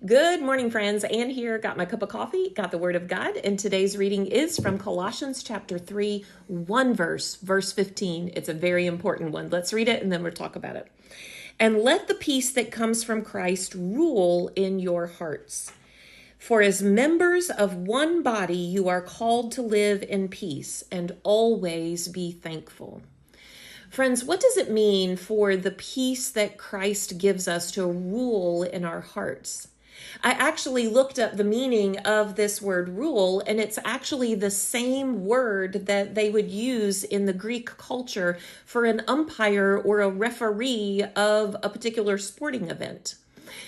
Good morning, friends. Ann here. Got my cup of coffee, got the Word of God, and today's reading is from Colossians chapter 3, one verse 15. It's a very important one. Let's read it and then we'll talk about it. And let the peace that comes from Christ rule in your hearts. For as members of one body, you are called to live in peace and always be thankful. Friends, what does it mean for the peace that Christ gives us to rule in our hearts? I actually looked up the meaning of this word rule, and it's actually the same word that they would use in the Greek culture for an umpire or a referee of a particular sporting event.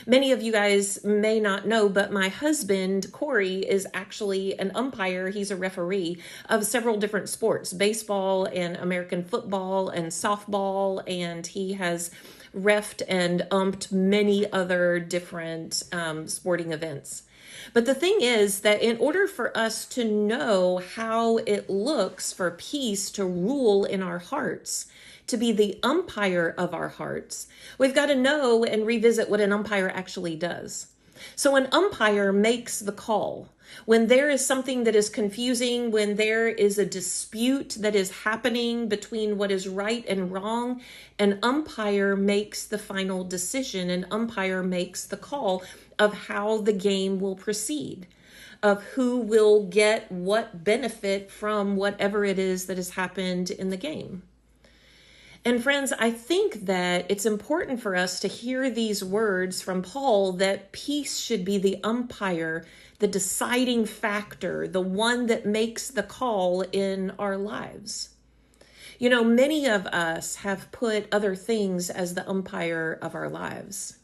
Many of you guys may not know, but my husband, Corey, is actually an umpire. He's a referee of several different sports, baseball and American football and softball, and he has reffed and umped many other different sporting events. But the thing is that in order for us to know how it looks for peace to rule in our hearts, to be the umpire of our hearts, we've got to know and revisit what an umpire actually does. So an umpire makes the call. When there is something that is confusing, when there is a dispute that is happening between what is right and wrong, an umpire makes the final decision. An umpire makes the call of how the game will proceed, of who will get what benefit from whatever it is that has happened in the game. And friends, I think that it's important for us to hear these words from Paul that peace should be the umpire, the deciding factor, the one that makes the call in our lives. You know, many of us have put other things as the umpire of our lives.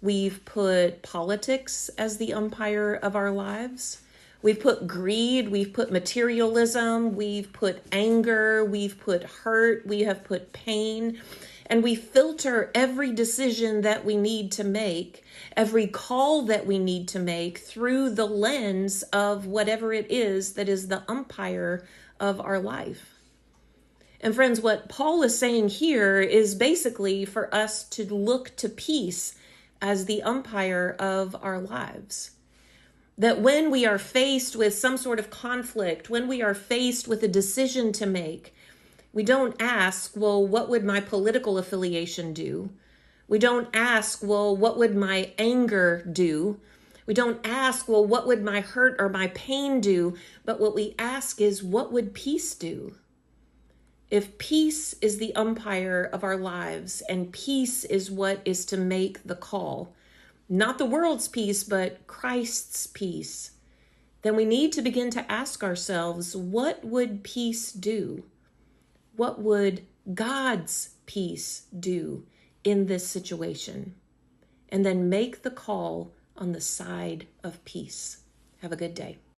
We've put politics as the umpire of our lives. We've put greed, we've put materialism, we've put anger, we've put hurt, we have put pain, and we filter every decision that we need to make, every call that we need to make through the lens of whatever it is that is the umpire of our life. And friends, what Paul is saying here is basically for us to look to peace as the umpire of our lives. That when we are faced with some sort of conflict, when we are faced with a decision to make, we don't ask, well, what would my political affiliation do? We don't ask, well, what would my anger do? We don't ask, well, what would my hurt or my pain do? But what we ask is, what would peace do? If peace is the umpire of our lives and peace is what is to make the call, not the world's peace, but Christ's peace, then we need to begin to ask ourselves, what would peace do? What would God's peace do in this situation? And then make the call on the side of peace. Have a good day.